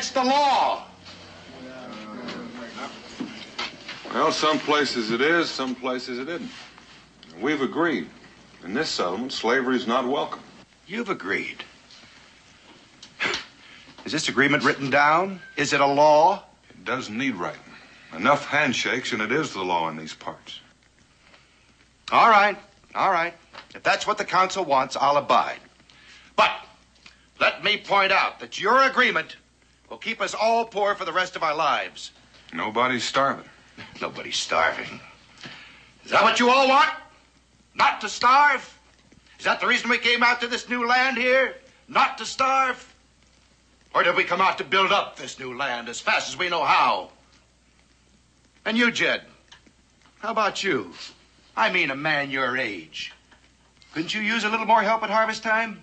against the law. Well, some places it is, some places it isn't. We've agreed. In this settlement, slavery is not welcome. You've agreed. Is this agreement written down? Is it a law? It doesn't need writing. Enough handshakes, and it is the law in these parts. All right, all right. If that's what the council wants, I'll abide. But let me point out that your agreement will keep us all poor for the rest of our lives. Nobody's starving. Nobody's starving. Is that what you all want? Not to starve? Is that the reason we came out to this new land here? Not to starve? Or did we come out to build up this new land as fast as we know how? And you, Jed, how about you? I mean, a man your age. Couldn't you use a little more help at harvest time?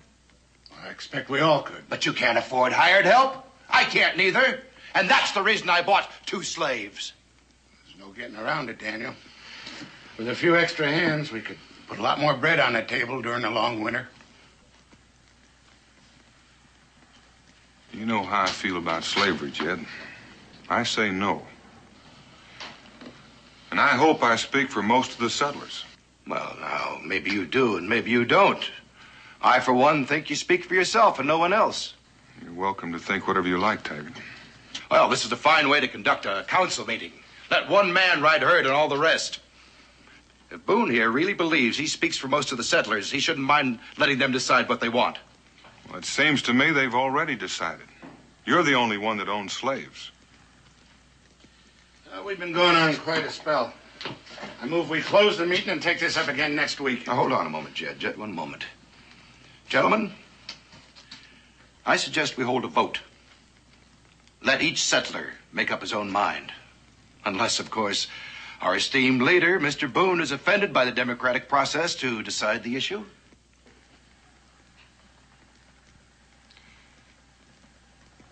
I expect we all could. But you can't afford hired help. I can't neither. And that's the reason I bought 2 slaves. There's no getting around it, Daniel. With a few extra hands, we could put a lot more bread on the table during the long winter. You know how I feel about slavery, Jed. I say no. And I hope I speak for most of the settlers. Well, now, maybe you do and maybe you don't. I, for one, think you speak for yourself and no one else. You're welcome to think whatever you like, Taggart. Well, this is a fine way to conduct a council meeting. Let one man ride herd and all the rest. If Boone here really believes he speaks for most of the settlers, he shouldn't mind letting them decide what they want. Well, it seems to me they've already decided. You're the only one that owns slaves. We've been going on quite a spell. I move we close the meeting and take this up again next week. Now, hold on a moment, Jed. Jed, one moment. Gentlemen, I suggest we hold a vote. Let each settler make up his own mind. Unless, of course, our esteemed leader, Mr. Boone, is offended by the democratic process to decide the issue.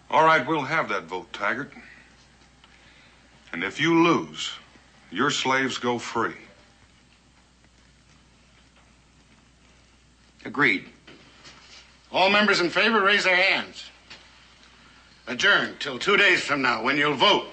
All right, we'll have that vote, Taggart. And if you lose, your slaves go free. Agreed. All members in favor, raise their hands. Adjourned till 2 days from now, when you'll vote.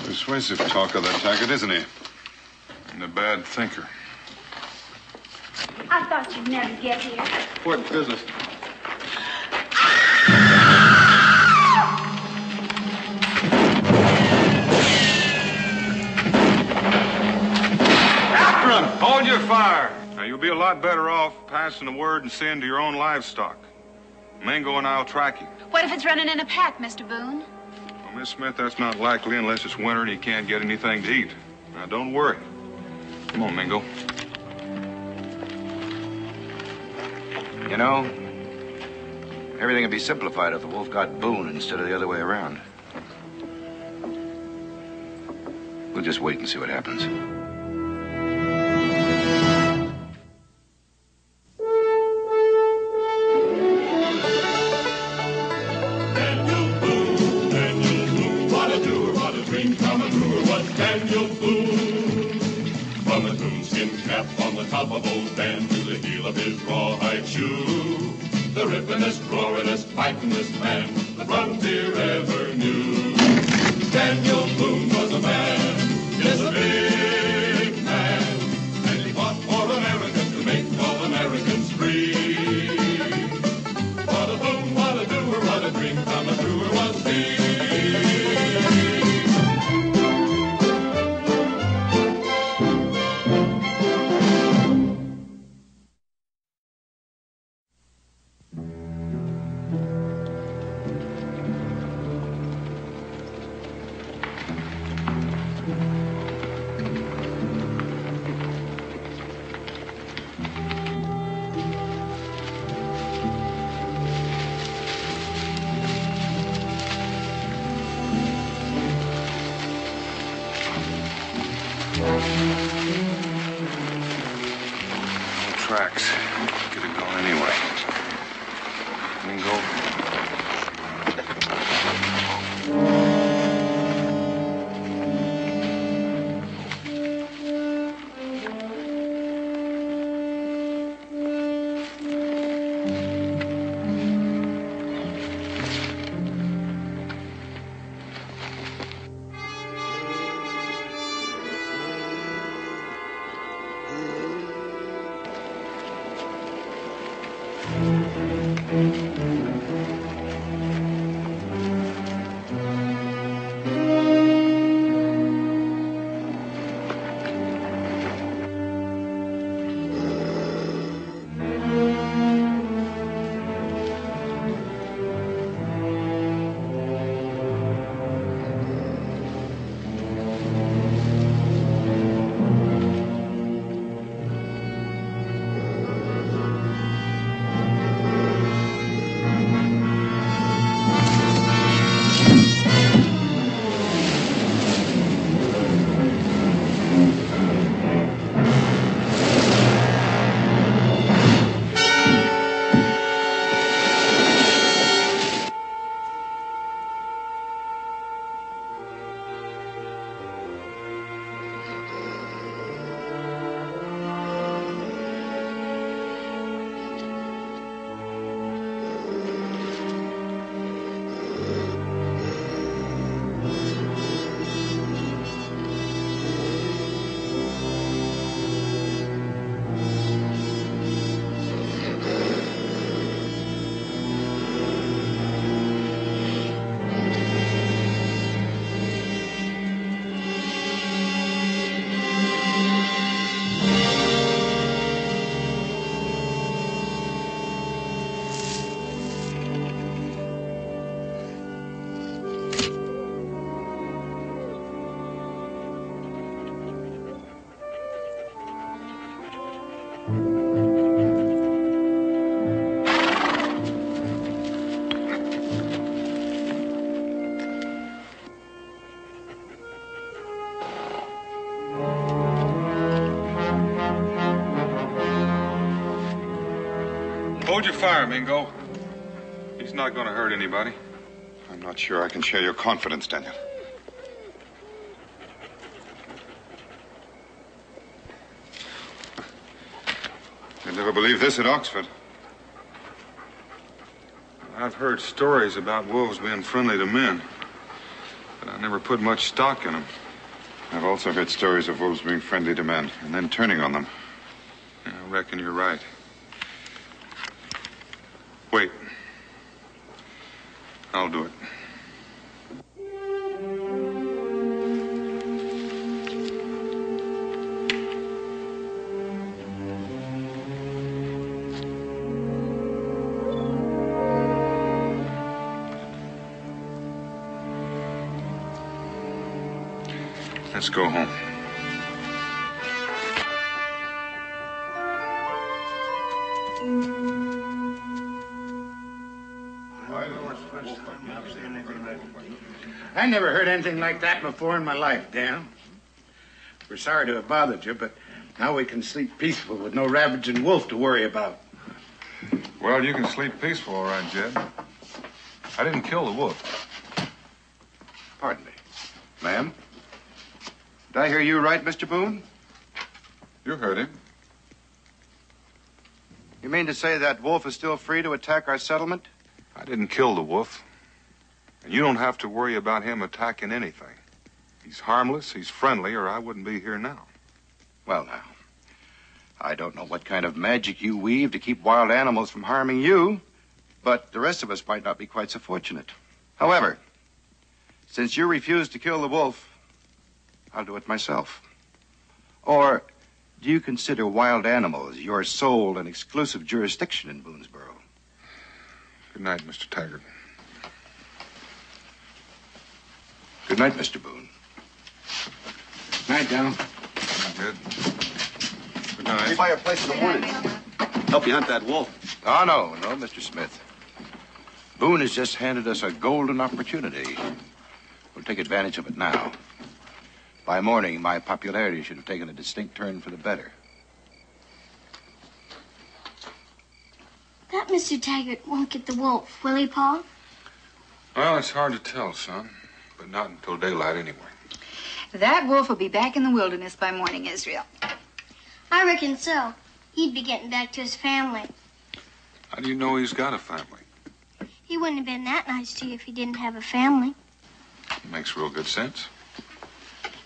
Persuasive talk of that Taggart, isn't he? And a bad thinker. I thought you'd never get here. Important business. After him! Hold your fire. Now, you'll be a lot better off passing the word and seeing to your own livestock. Mingo and I'll track you. What if it's running in a pack, Mr. Boone? Well, Miss Smith, that's not likely unless it's winter and you can't get anything to eat. Now, don't worry. Come on, Mingo. You know, everything would be simplified if the wolf got Boone instead of the other way around. We'll just wait and see what happens. Top of old Dan to the heel of his rawhide shoe. The rippin'est, roarin'est, fightin'est man the frontier ever knew. Daniel Boone was a man, yes, a big man, and he fought for America to make all Americans free. What a Boone, what a doer, what a dream come truer was he. Hold your fire, Mingo. He's not going to hurt anybody. I'm not sure I can share your confidence, Daniel. You'd never believe this at Oxford. I've heard stories about wolves being friendly to men, but I never put much stock in them. I've also heard stories of wolves being friendly to men and then turning on them. Yeah, I reckon you're right. Wait. I'll do it. Let's go home. I never heard anything like that before in my life, Dan. We're sorry to have bothered you, but now we can sleep peaceful with no ravaging wolf to worry about. Well, you can sleep peaceful, all right, Jed. I didn't kill the wolf. Pardon me. Ma'am? Did I hear you right, Mr. Boone? You heard him. You mean to say that wolf is still free to attack our settlement? I didn't kill the wolf. And you don't have to worry about him attacking anything. He's harmless, he's friendly, or I wouldn't be here now. Well, now, I don't know what kind of magic you weave to keep wild animals from harming you, but the rest of us might not be quite so fortunate. However, since you refuse to kill the wolf, I'll do it myself. Or do you consider wild animals your sole and exclusive jurisdiction in Boonesboro? Good night, Mr. Taggart. Good night, Mr. Boone. Night, Dan. Good. Good night. Fireplace in the morning. Help you hunt that wolf. Oh, no, Mr. Smith. Boone has just handed us a golden opportunity. We'll take advantage of it now. By morning, my popularity should have taken a distinct turn for the better. That Mr. Taggart won't get the wolf, will he, Paul? Well, it's hard to tell, son. But not until daylight, anyway. That wolf will be back in the wilderness by morning, Israel. I reckon so. He'd be getting back to his family. How do you know he's got a family? He wouldn't have been that nice to you if he didn't have a family. Makes real good sense.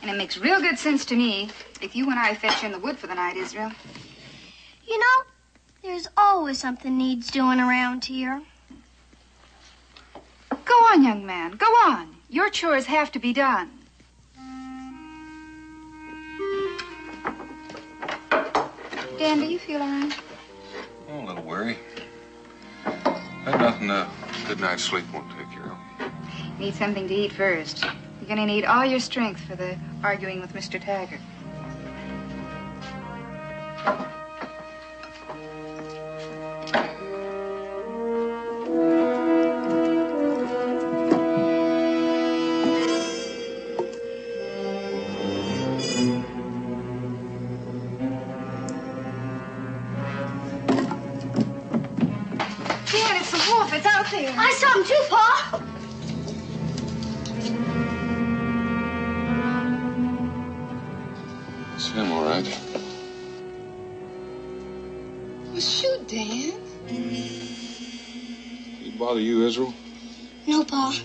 And it makes real good sense to me if you and I fetch you in the wood for the night, Israel. You know, There's always something needs doing around here. Go on, young man. Go on. Your chores have to be done. Dan, do you feel all right? Oh, a little weary. But nothing a good night's sleep won't take care of. Need something to eat first. You're going to need all your strength for the arguing with Mr. Taggart. Dan, it's the wolf. It's out there. I saw him too, Pa. It's him, all right. Well, shoot, Dan. He bother you, Israel? No, Pa.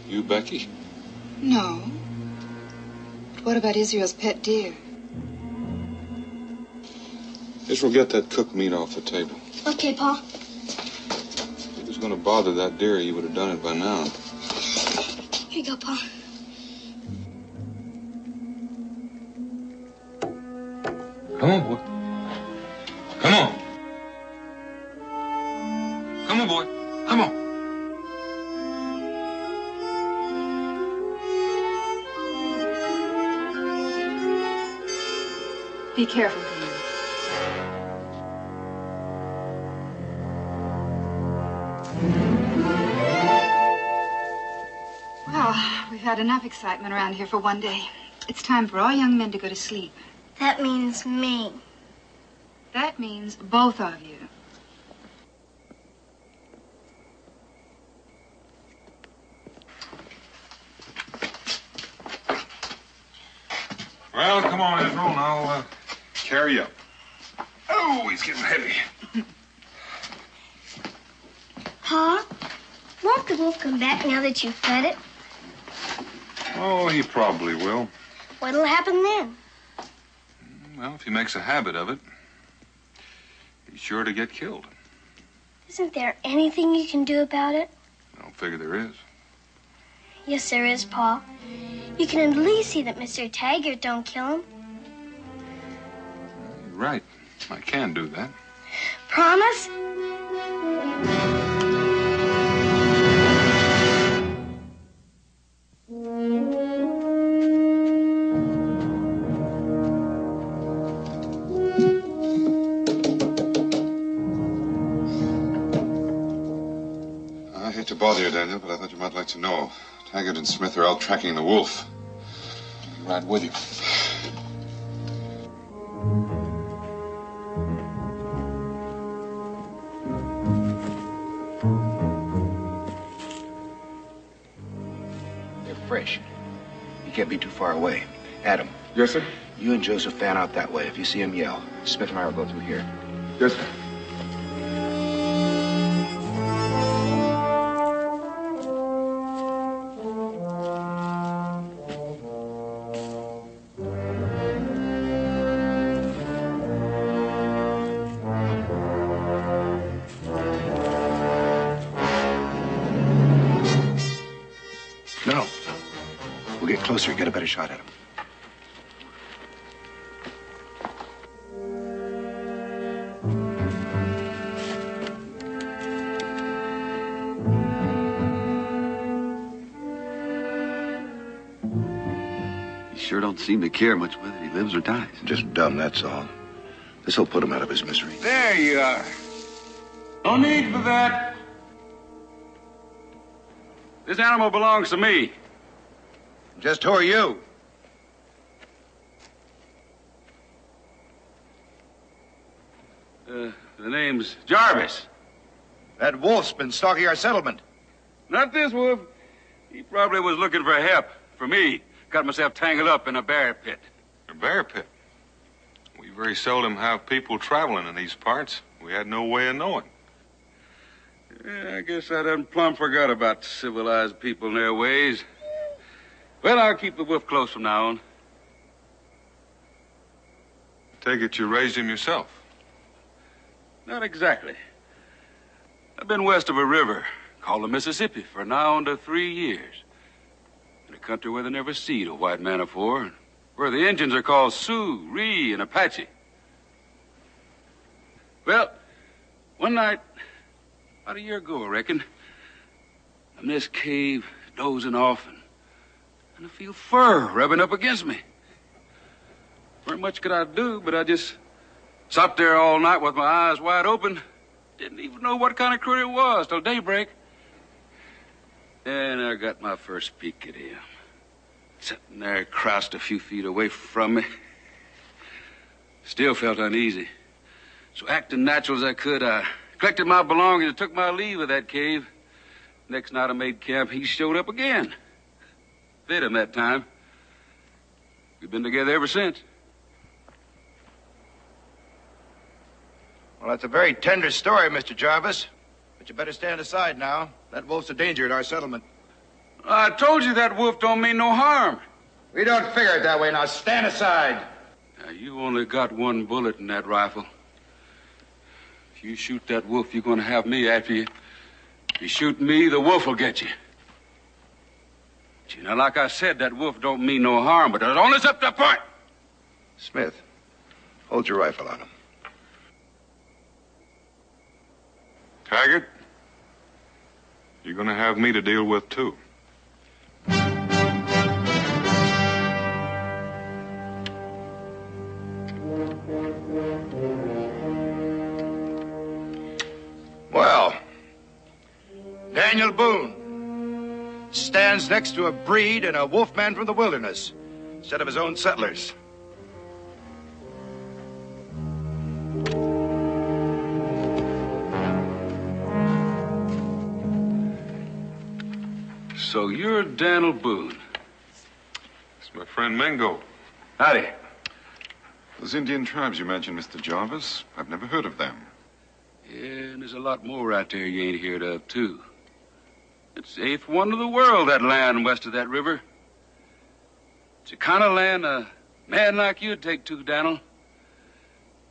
You, Becky? No. But what about Israel's pet deer? Israel, get that cooked meat off the table. Okay, Pa. If he was going to bother that deer, he would have done it by now. Here you go, Pa. Come on, boy. Come on. Come on, boy. Come on. Be careful, Dan. Well, we've had enough excitement around here for one day. It's time for all young men to go to sleep. That means me. That means both of you. Well, come on, Israel, and I'll carry you up. Oh, he's getting heavy. Pa, won't the wolf come back now that you've fed it? Oh, he probably will. What'll happen then? Well, if he makes a habit of it, he's sure to get killed. Isn't there anything you can do about it? I don't figure there is. Yes, there is, Pa. You can at least see that Mr. Taggart don't kill him. You're right. I can do that. Promise? I hate to bother you, Daniel, but I thought you might like to know. Taggart and Smith are out tracking the wolf. I'll be right with you. They're fresh. You can't be too far away. Adam, Yes, sir? you and Joseph fan out that way. If you see him, yell. Smith and I will go through here. Yes, sir. No. We'll get closer, get a better shot at him. He sure don't seem to care much whether he lives or dies. Just dumb, that's all. This'll put him out of his misery. There you are. No need for that. This animal belongs to me. Just who are you? The name's Jarvis. That wolf's been stalking our settlement. Not this wolf. He probably was looking for help. For me. Got myself tangled up in a bear pit. A bear pit. We very seldom have people traveling in these parts. We had no way of knowing. Yeah, I guess I done plumb forgot about civilized people and their ways. Well, I'll keep the wolf close from now on. Take it you raised him yourself. Not exactly. I've been west of a river called the Mississippi for now on 3 years. In a country where they never seed a white man afore, where the Indians are called Sioux, Ree, and Apache. Well, one night, about a year ago, I reckon, I'm in this cave dozing off, and I feel fur rubbing up against me. Very much could I do, but I just sat there all night with my eyes wide open. Didn't even know what kind of critter it was till daybreak. And I got my first peek at him. Sitting there crouched a few feet away from me. Still felt uneasy. So acting natural as I could, I collected my belongings and took my leave of that cave. Next night I made camp, he showed up again. Fit him that time. We've been together ever since. Well, that's a very tender story, Mr. Jarvis. But you better stand aside now. That wolf's a danger at our settlement. I told you that wolf don't mean no harm. We don't figure it that way. Now stand aside. Now, you only got one bullet in that rifle. If you shoot that wolf, you're going to have me after you. If you shoot me, the wolf will get you. Now, like I said, that wolf don't mean no harm, but it's only up to the point. Smith, hold your rifle on him. Taggart, you're going to have me to deal with, too. Well, Daniel Boone stands next to a breed and a wolfman from the wilderness instead of his own settlers. So you're Daniel Boone. It's my friend Mingo. Howdy. Those Indian tribes you mentioned, Mr. Jarvis, I've never heard of them. Yeah, and there's a lot more out there you ain't heard of, too. It's the eighth wonder of the world, that land west of that river. It's the kind of land a man like you'd take to, Daniel.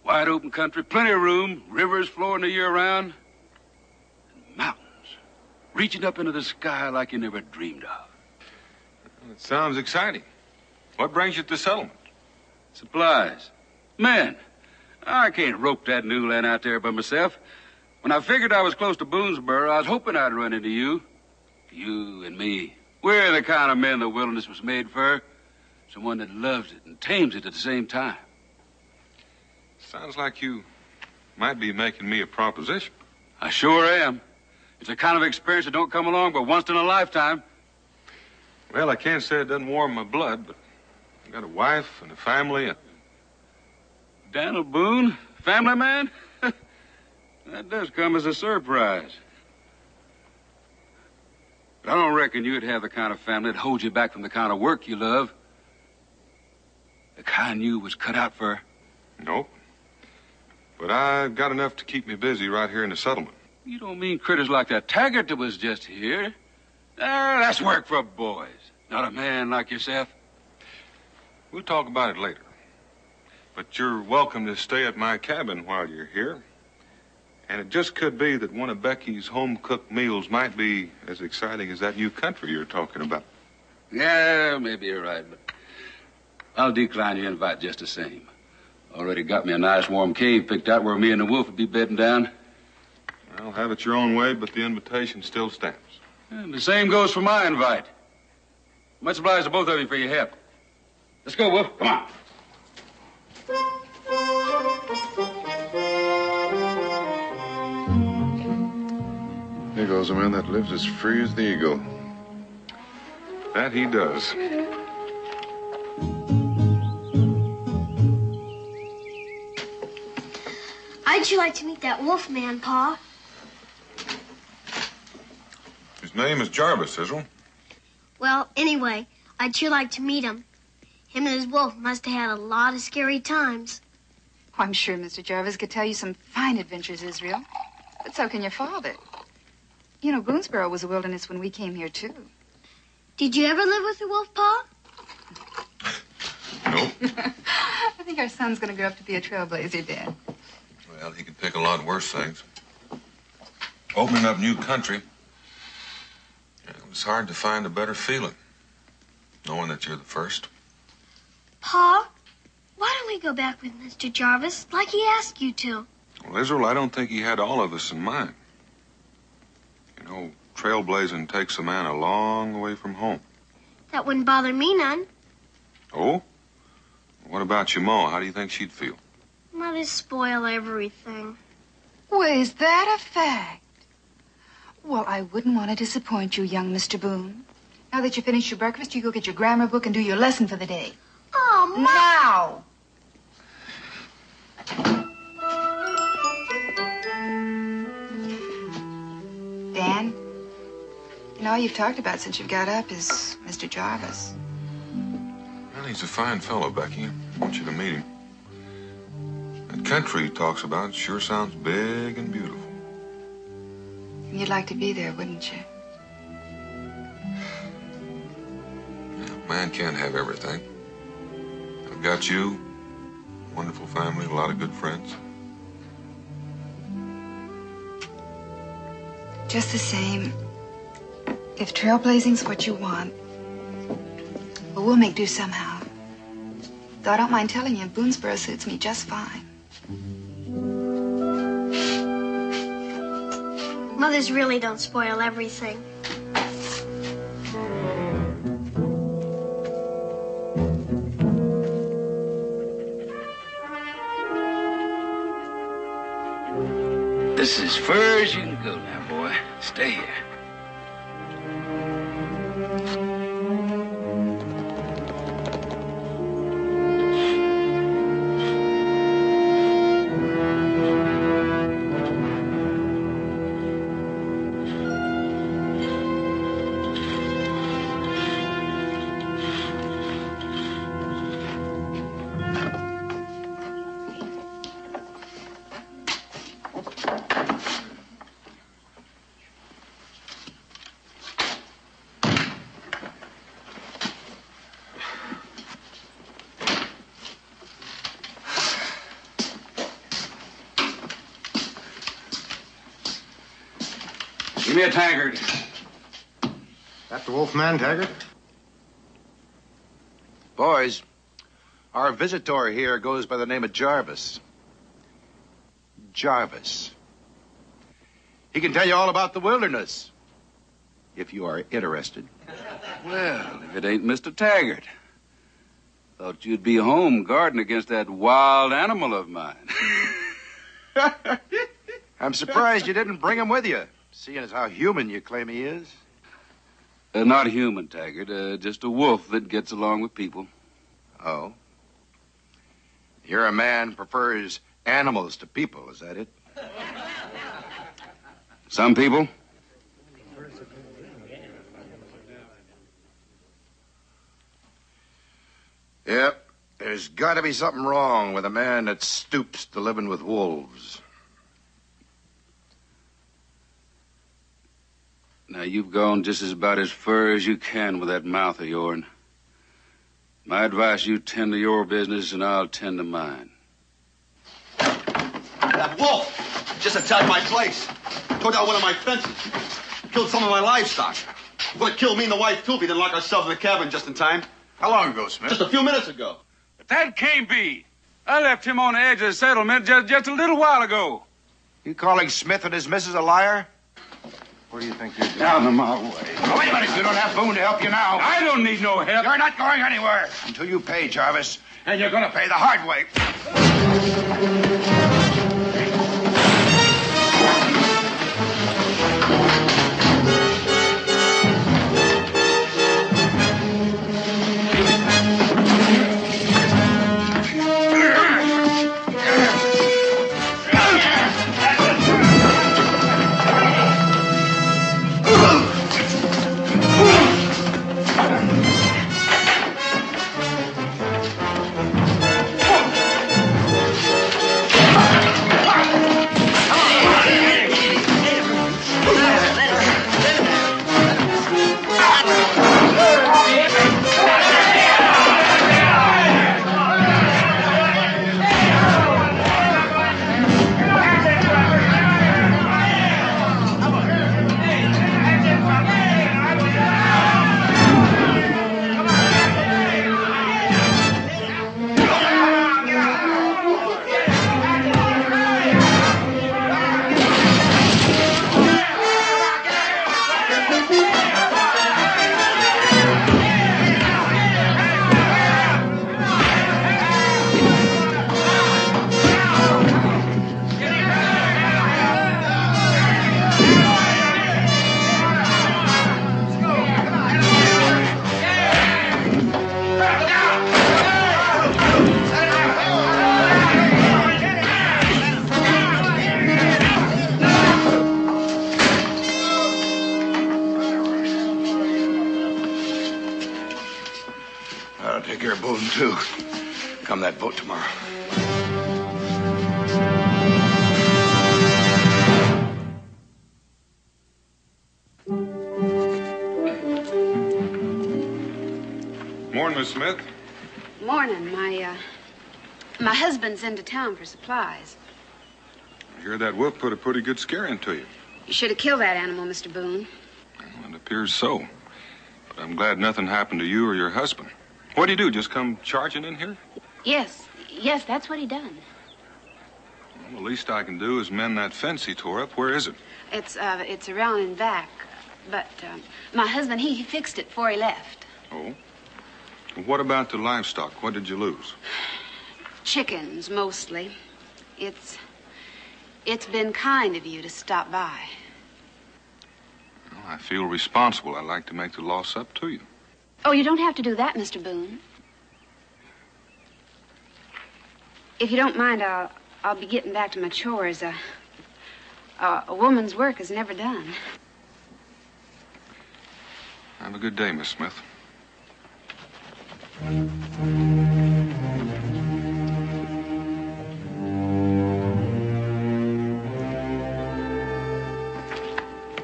Wide open country, plenty of room, rivers flowing the year round, and mountains reaching up into the sky like you never dreamed of. It sounds exciting. What brings you to the settlement? Supplies. Men. I can't rope that new land out there by myself. When I figured I was close to Boonesboro, I was hoping I'd run into you. You and me. We're the kind of men the wilderness was made for. Someone that loves it and tames it at the same time. Sounds like you might be making me a proposition. I sure am. It's a kind of experience that don't come along but once in a lifetime. Well, I can't say it doesn't warm my blood, but I got a wife and a family. Daniel Boone, family man? That does come as a surprise. But I don't reckon you'd have the kind of family that holds you back from the kind of work you love. The kind you was cut out for. Nope. But I've got enough to keep me busy right here in the settlement. You don't mean critters like that Taggart that was just here? That's work for boys, not a man like yourself. We'll talk about it later. But you're welcome to stay at my cabin while you're here. And it just could be that one of Becky's home-cooked meals might be as exciting as that new country you're talking about. Yeah, maybe you're right, but I'll decline your invite just the same. Already got me a nice warm cave picked out where me and the wolf would be bedding down. Well, have it your own way, but the invitation still stands. And the same goes for my invite. Much obliged to both of you for your help. Let's go, Wolf. Come on. Here goes a man that lives as free as the eagle. That he does. I'd sure like to meet that wolf man, Pa. His name is Jarvis, Sizzle. Well, anyway, I'd sure like to meet him. Him and his wolf must have had a lot of scary times. Oh, I'm sure Mr. Jarvis could tell you some fine adventures, Israel. But so can your father. You know, Boonesboro was a wilderness when we came here, too. Did you ever live with the wolf, Pa? Nope. I think our son's going to grow up to be a trailblazer, Dad. Well, he could pick a lot worse things. Opening up new country, it was hard to find a better feeling, knowing that you're the first. Pa, why don't we go back with Mr. Jarvis like he asked you to? Well, Israel, I don't think he had all of us in mind. You know, trailblazing takes a man a long way from home. That wouldn't bother me none. Oh? What about your ma? How do you think she'd feel? Mothers spoil everything. Well, is that a fact? Well, I wouldn't want to disappoint you, young Mr. Boone. Now that you finished your breakfast, you go get your grammar book and do your lesson for the day. Oh, Mom! Now! Dan, you know, all you've talked about since you've got up is Mr. Jarvis. Well, he's a fine fellow, Becky. I want you to meet him. That country he talks about sure sounds big and beautiful. You'd like to be there, wouldn't you? Yeah, man can't have everything. I've got you, a wonderful family, a lot of good friends. Just the same, if trailblazing's what you want, well, we'll make do somehow. Though I don't mind telling you, Boonesboro suits me just fine. Mothers really don't spoil everything. This is as far as you can go now, boy. Stay here. Give me a tankard. That the Wolfman, Taggart? Boys, our visitor here goes by the name of Jarvis. Jarvis. He can tell you all about the wilderness, if you are interested. Well, if it ain't Mr. Taggart. Thought you'd be home guarding against that wild animal of mine. I'm surprised you didn't bring him with you, seeing as how human you claim he is. Not human, Taggart. Just a wolf that gets along with people. Oh? You're a man who prefers animals to people, is that it? Some people. Yep. There's got to be something wrong with a man that stoops to living with wolves. Now, you've gone just about as far as you can with that mouth of yourn. My advice, you tend to your business and I'll tend to mine. That wolf just attacked my place. Tore down one of my fences. Killed some of my livestock. Would have killed me and the wife, too, if he didn't lock ourselves in the cabin just in time. How long ago, Smith? Just a few minutes ago. But that can't be. I left him on the edge of the settlement just a little while ago. You calling Smith and his missus a liar? Where do you think you're going? Out of my way. Oh, wait a minute. You don't have Boone to help you now. I don't need no help. You're not going anywhere until you pay, Jarvis. And you're going to pay the hard way. take care of Boone, too. Come that vote tomorrow. Morning, Miss Smith. Morning. My husband's into town for supplies. I hear that wolf put a pretty good scare into you. You should have killed that animal, Mr. Boone. Well, it appears so. But I'm glad nothing happened to you or your husband. What'd he do, just come charging in here? Yes, that's what he done. Well, the least I can do is mend that fence he tore up. Where is it? It's around and back. But my husband, he fixed it before he left. Oh? Well, what about the livestock? What did you lose? Chickens, mostly. It's been kind of you to stop by. Well, I feel responsible. I'd like to make the loss up to you. Oh, you don't have to do that, Mr. Boone. If you don't mind, I'll be getting back to my chores. A woman's work is never done. Have a good day, Miss Smith.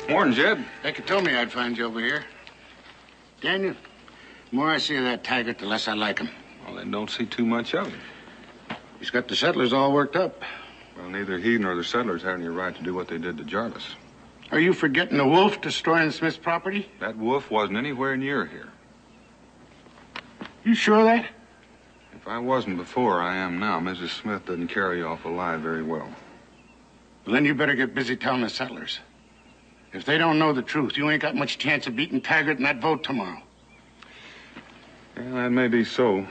Morning, Jed. Becky told me I'd find you over here. Daniel, the more I see of that Taggart, the less I like him. Well, then don't see too much of him. He's got the settlers all worked up. Well, neither he nor the settlers had any right to do what they did to Jarvis. Are you forgetting the wolf destroying Smith's property? That wolf wasn't anywhere near here. You sure of that? If I wasn't before, I am now. Mrs. Smith doesn't carry off alive very well. Well, then you better get busy telling the settlers. If they don't know the truth, you ain't got much chance of beating Taggart in that vote tomorrow. Yeah, that may be so.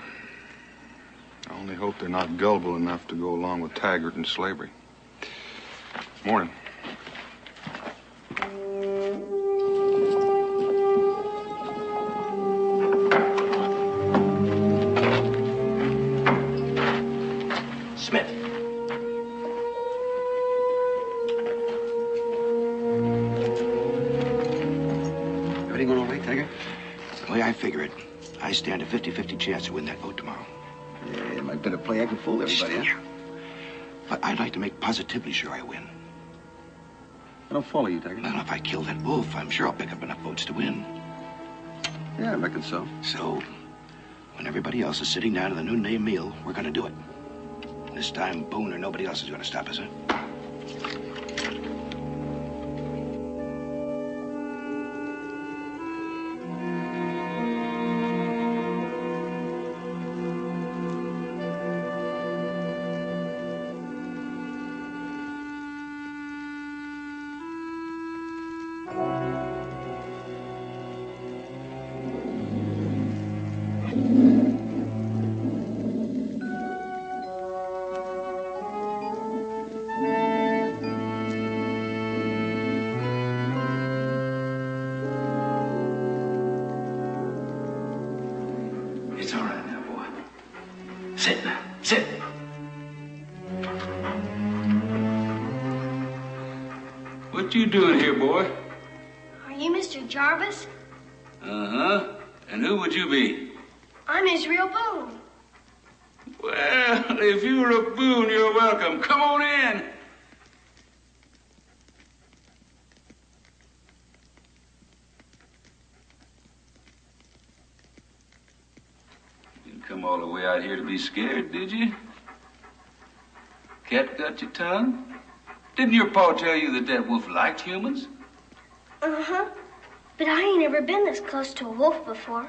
I only hope they're not gullible enough to go along with Taggart and slavery. Morning. Smith. Everything going all right, Taggart? The way I figure it, I stand a 50-50 chance to win that vote tomorrow. Yeah, my better play. I can fool everybody, huh? But I'd like to make positively sure I win. I don't follow you, Taggart. Well, if I kill that wolf, I'm sure I'll pick up enough votes to win. Yeah, I reckon so. So, when everybody else is sitting down to the noonday meal, we're going to do it. This time, Boone or nobody else is going to stop us, huh? It's all right now, boy. Sit now. Sit. What you doing here, boy? Are you Mr. Jarvis? Uh-huh. And who would you be? I'm Israel Boone. Well, if you're a Boone, you're welcome. Come on in. You didn't come all the way out here to be scared, did you? Cat got your tongue? Didn't your pa tell you that that wolf liked humans? Uh-huh. But I ain't ever been this close to a wolf before.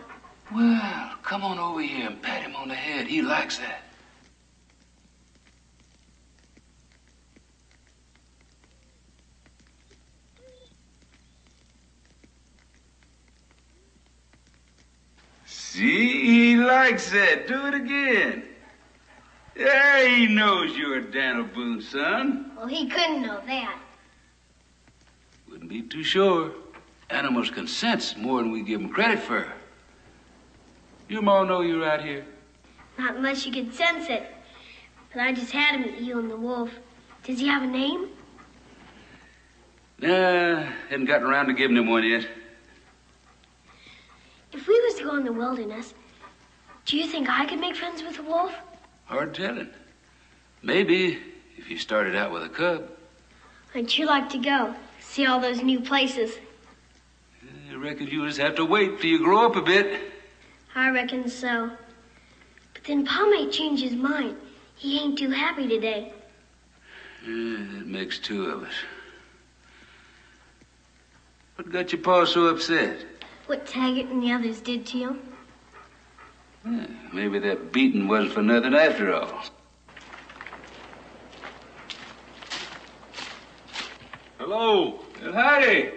Well, come on over here and pat him on the head. He likes that. See, he likes that. Do it again. Yeah, he knows you're Daniel Boone's son. Well, he couldn't know that. Wouldn't be too sure. Animals can sense more than we give them credit for. Your ma know you're out here? Not unless you can sense it. But I just had him at you and the wolf. Does he have a name? Nah, hadn't gotten around to giving him one yet. If we was to go in the wilderness, Do you think I could make friends with a wolf? Hard telling. Maybe if you started out with a cub. I'd sure like to go. See all those new places. I reckon you just have to wait till you grow up a bit. I reckon so. But then Pa may change his mind. He ain't too happy today. That makes two of us. What got your pa so upset? What Taggart and the others did to you. Maybe that beating wasn't for nothing after all. Hello. Well, howdy.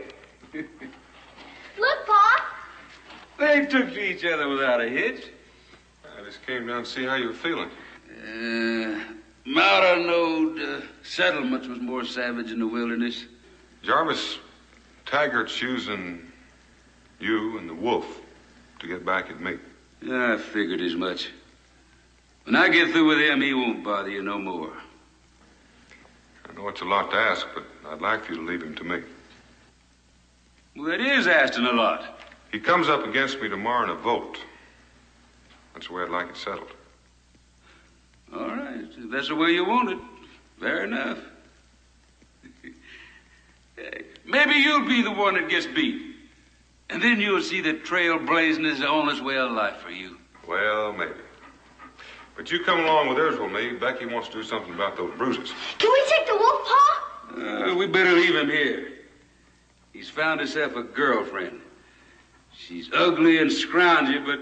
Look, Pa. They took to each other without a hitch. I just came down to see how you were feeling. Mouta knowed settlements was more savage in the wilderness. Jarvis, Taggart's using you and the wolf to get back at me. I figured as much. When I get through with him, he won't bother you no more. I know it's a lot to ask, but I'd like for you to leave him to me. Well, that is asking a lot. He comes up against me tomorrow in a vote. That's the way I'd like it settled. All right. If that's the way you want it, fair enough. Maybe you'll be the one that gets beat. And then you'll see that trailblazing is the honest way of life for you. Well, maybe. But you come along with hers with me. Becky wants to do something about those bruises. Can we take the wolf, Pa? We better leave him here. He's found himself a girlfriend. She's ugly and scroungy, but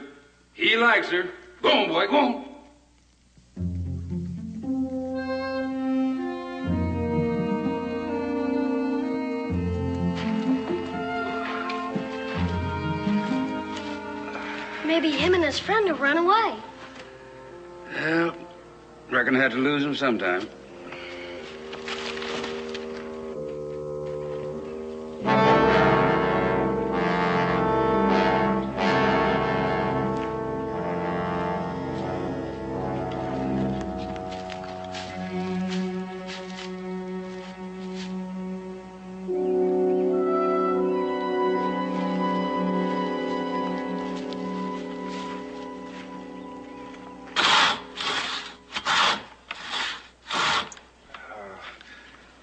he likes her. Go on, boy, go on. Maybe him and his friend have run away. Well, reckon I had to lose him sometime.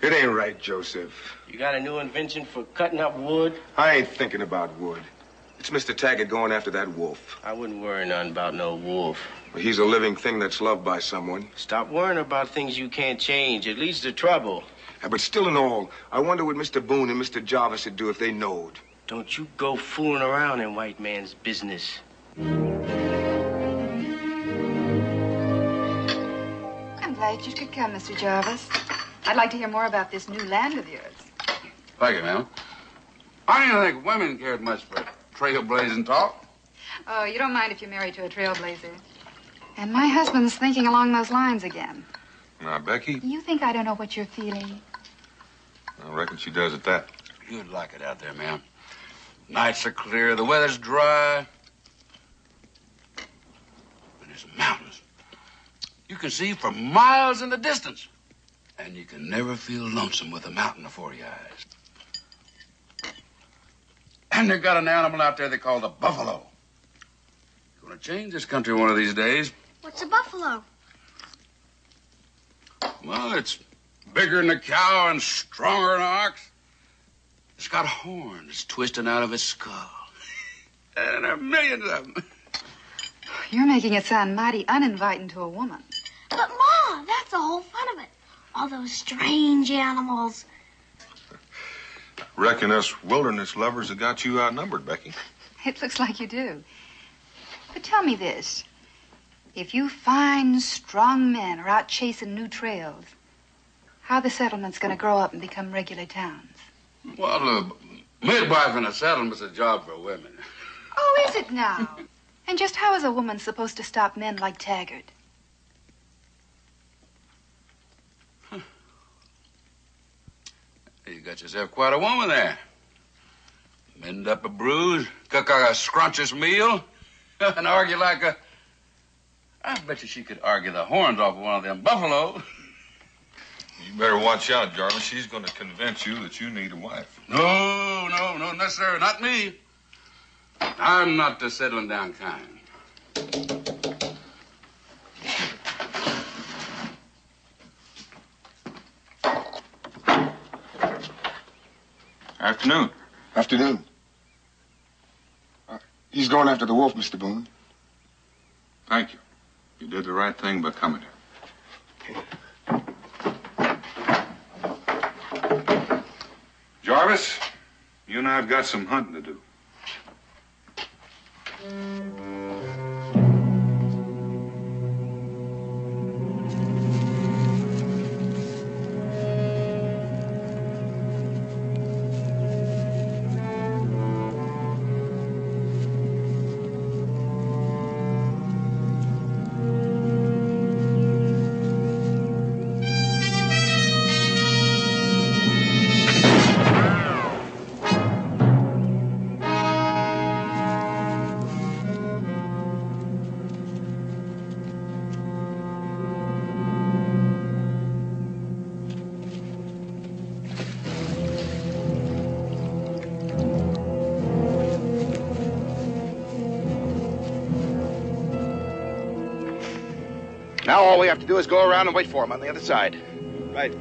It ain't right, Joseph. You got a new invention for cutting up wood? I ain't thinking about wood. It's Mr. Taggart going after that wolf. I wouldn't worry none about no wolf. He's a living thing that's loved by someone. Stop worrying about things you can't change. It leads to trouble. But still and all, I wonder what Mr. Boone and Mr. Jarvis would do if they knowed. Don't you go fooling around in white man's business. I'm glad you could come, Mr. Jarvis. I'd like to hear more about this new land of yours. Thank you, ma'am. I didn't think women cared much for trailblazing talk. Oh, you don't mind if you're married to a trailblazer. And my husband's thinking along those lines again. Now, Becky, You think I don't know what you're feeling? I reckon she does at that. You'd like it out there, ma'am. Nights are clear, the weather's dry. And there's mountains. You can see for miles in the distance. And you can never feel lonesome with a mountain before your eyes. And they got an animal out there they call the buffalo. Gonna change this country one of these days. What's a buffalo? Well, it's bigger than a cow and stronger than an ox. It's got horns twisting out of its skull. And there are millions of them. You're making it sound mighty uninviting to a woman. But, Ma, that's the whole fun of it. All those strange animals. Reckon us wilderness lovers have got you outnumbered, Becky. It looks like you do. But tell me this. If you fine, strong men are out chasing new trails, how are the settlements going to grow up and become regular towns? Well, midwife in a settlement's a job for women. Oh, is it now? And just how is a woman supposed to stop men like Taggart? You got yourself quite a woman there. Mend up a bruise, cook a scrumptious meal, and argue like a... I bet you she could argue the horns off of one of them buffalo. You better watch out, Jarvis. She's going to convince you that you need a wife. No, necessarily. Not me. I'm not the settling down kind. Afternoon. Afternoon. He's going after the wolf, Mr. Boone. Thank you. You did the right thing by coming here. Jarvis, you and I have got some hunting to do. Now all we have to do is go around and wait for him on the other side. Right.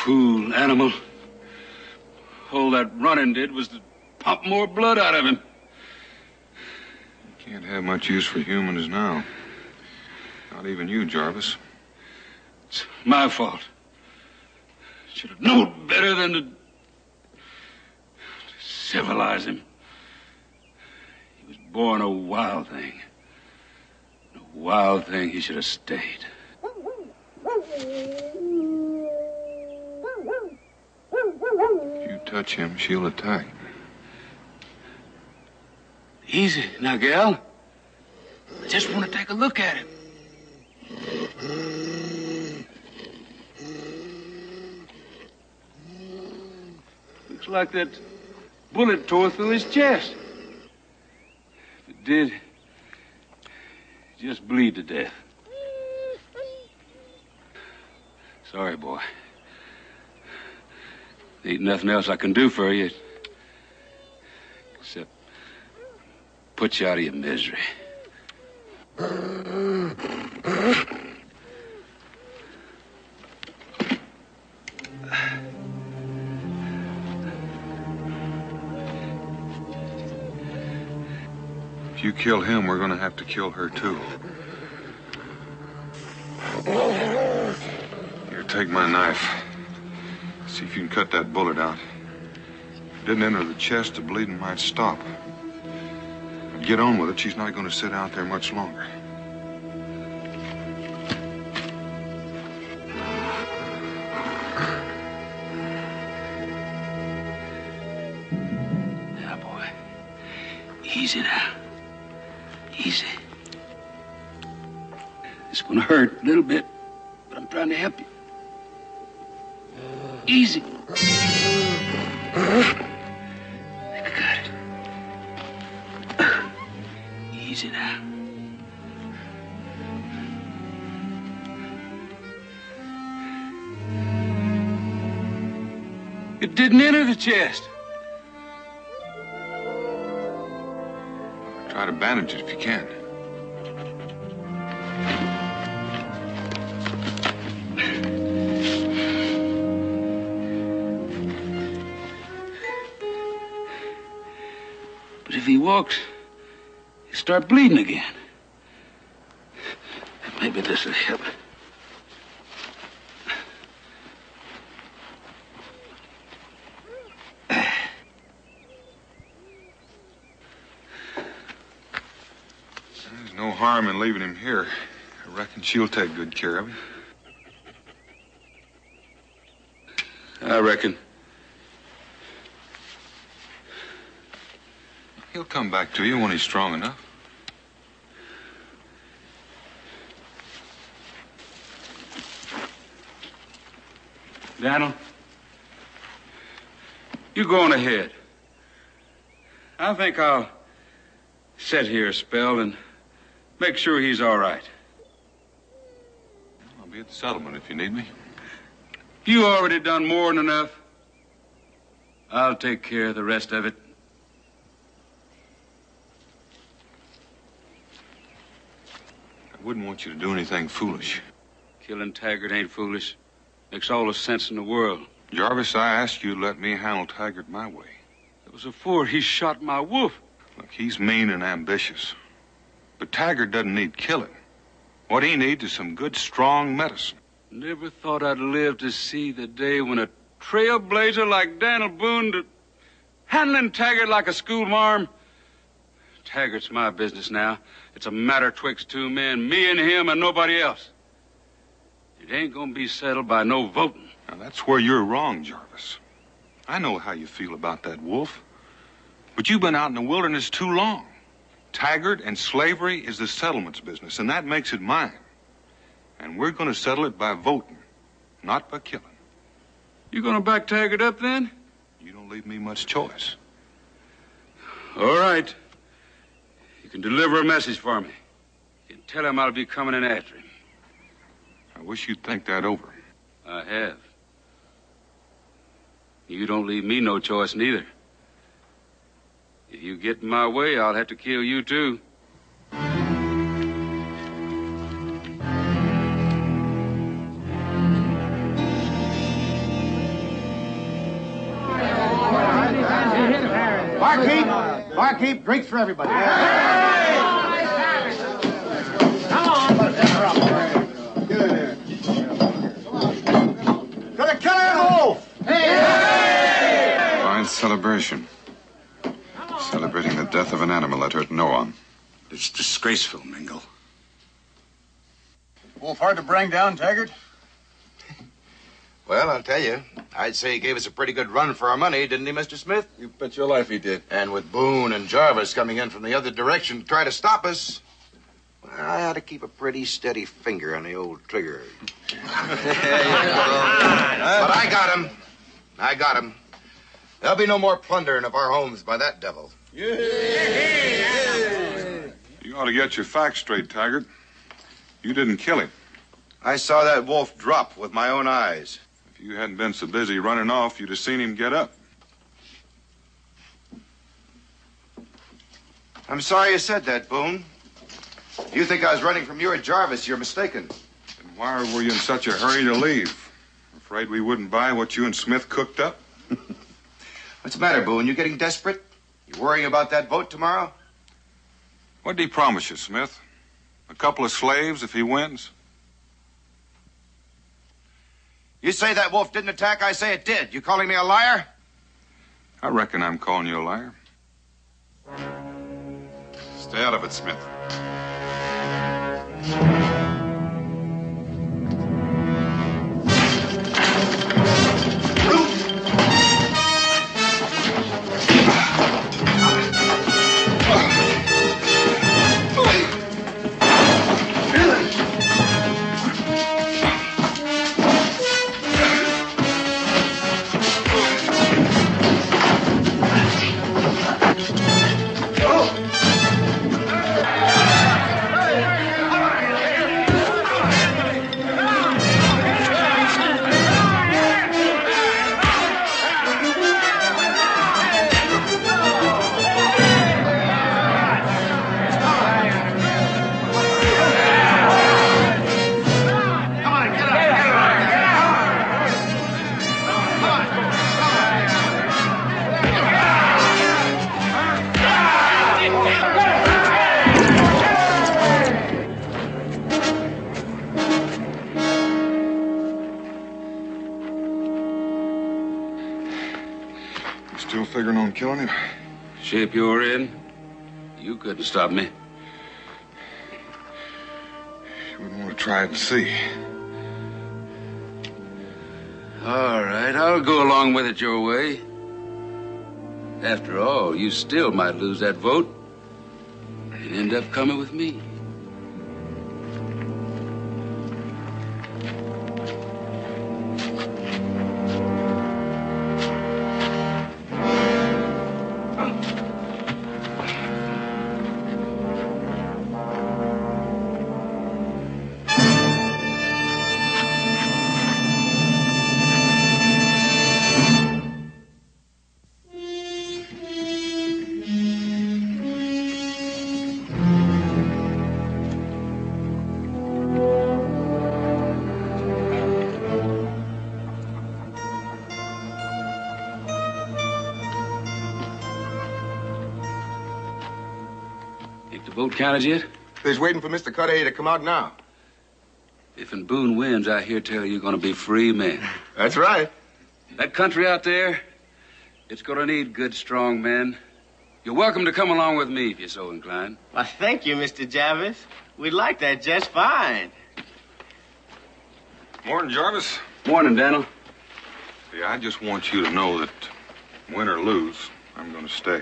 Fool animal. All that running did was to pump more blood out of him. Can't have much use for humans now. Not even you, Jarvis. It's my fault. Should have known better than to civilize him. He was born a wild thing. A wild thing, he should have stayed. If you touch him, she'll attack. Easy now, gal. I just want to take a look at him. Looks like that bullet tore through his chest. If it did, just bleed to death. Sorry, boy. There ain't nothing else I can do for you except put you out of your misery. If you kill him, we're going to have to kill her, too. Here, take my knife. See if you can cut that bullet out. If it didn't enter the chest, the bleeding might stop. Get on with it. She's not going to sit out there much longer. Now, boy. Easy now. Easy. gonna hurt a little bit, but I'm trying to help you. Easy. Got it. Easy now. It didn't enter the chest. Try to bandage it if you can. But if he walks, he'll start bleeding again. Maybe this'll help. There's no harm in leaving him here. I reckon she'll take good care of him. I reckon. He'll come back to you when he's strong enough. Daniel, you go on ahead. I think I'll sit here a spell and make sure he's all right. I'll be at the settlement if you need me. You already done more than enough. I'll take care of the rest of it. I wouldn't want you to do anything foolish. Killing Taggart ain't foolish. Makes all the sense in the world. Jarvis, I asked you to let me handle Taggart my way. It was afore he shot my wolf. Look, he's mean and ambitious. But Taggart doesn't need killing. What he needs is some good, strong medicine. Never thought I'd live to see the day when a trailblazer like Daniel Boone handling Taggart like a schoolmarm. Taggart's my business now. It's a matter twixt two men, me and him and nobody else. It ain't gonna be settled by no voting. Now, that's where you're wrong, Jarvis. I know how you feel about that wolf. But you've been out in the wilderness too long. Taggart and slavery is the settlement's business, and that makes it mine. And we're going to settle it by voting, not by killing. You gonna back Taggart up then? You don't leave me much choice. All right. You can deliver a message for me. You can tell him I'll be coming in after him. I wish you'd think that over. I have. You don't leave me no choice neither. If you get in my way, I'll have to kill you too. Barkeep, drinks for everybody. Come on. To the killer wolf! Fine celebration. Celebrating the death of an animal that hurt no one. It's disgraceful, Mingle. Wolf hard to bring down, Taggart? Well, I'll tell you, I'd say he gave us a pretty good run for our money, didn't he, Mr. Smith? You bet your life he did. And with Boone and Jarvis coming in from the other direction to try to stop us, well, I ought to keep a pretty steady finger on the old trigger. But I got him. I got him. There'll be no more plundering of our homes by that devil. You ought to get your facts straight, Taggart. You didn't kill him. I saw that wolf drop with my own eyes. If you hadn't been so busy running off, you'd have seen him get up. I'm sorry you said that, Boone. If you think I was running from you or Jarvis, you're mistaken. Then why were you in such a hurry to leave? Afraid we wouldn't buy what you and Smith cooked up? What's the matter, Boone? You getting desperate? You worrying about that vote tomorrow? What did he promise you, Smith? A couple of slaves if he wins? You say that wolf didn't attack, I say it did. You calling me a liar? I reckon I'm calling you a liar. Stay out of it, Smith. Still figuring on killing him? Shape you're in, you couldn't stop me. You wouldn't want to try it and see. All right, I'll go along with it your way. After all, you still might lose that vote and end up coming with me. Ain't the vote counted yet? They's waiting for Mr. Cudahy to come out now. If and Boone wins, I hear tell you're gonna be free men. That's right. That country out there, it's gonna need good, strong men. You're welcome to come along with me if you're so inclined. Well, thank you, Mr. Jarvis. We like that just fine. Morning, Jarvis. Morning, Daniel. Yeah, I just want you to know that win or lose, I'm going to stay.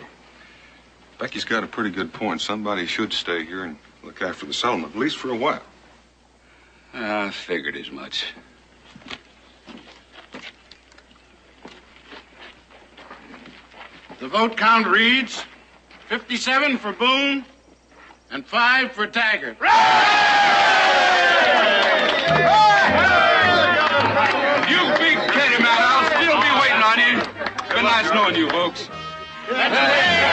Becky's got a pretty good point. Somebody should stay here and look after the settlement, at least for a while. I figured as much. The vote count reads 57 for Boone and 5 for Taggart. You big kitty, man. I'll still be waiting on you. It's been nice knowing you, folks. Hey!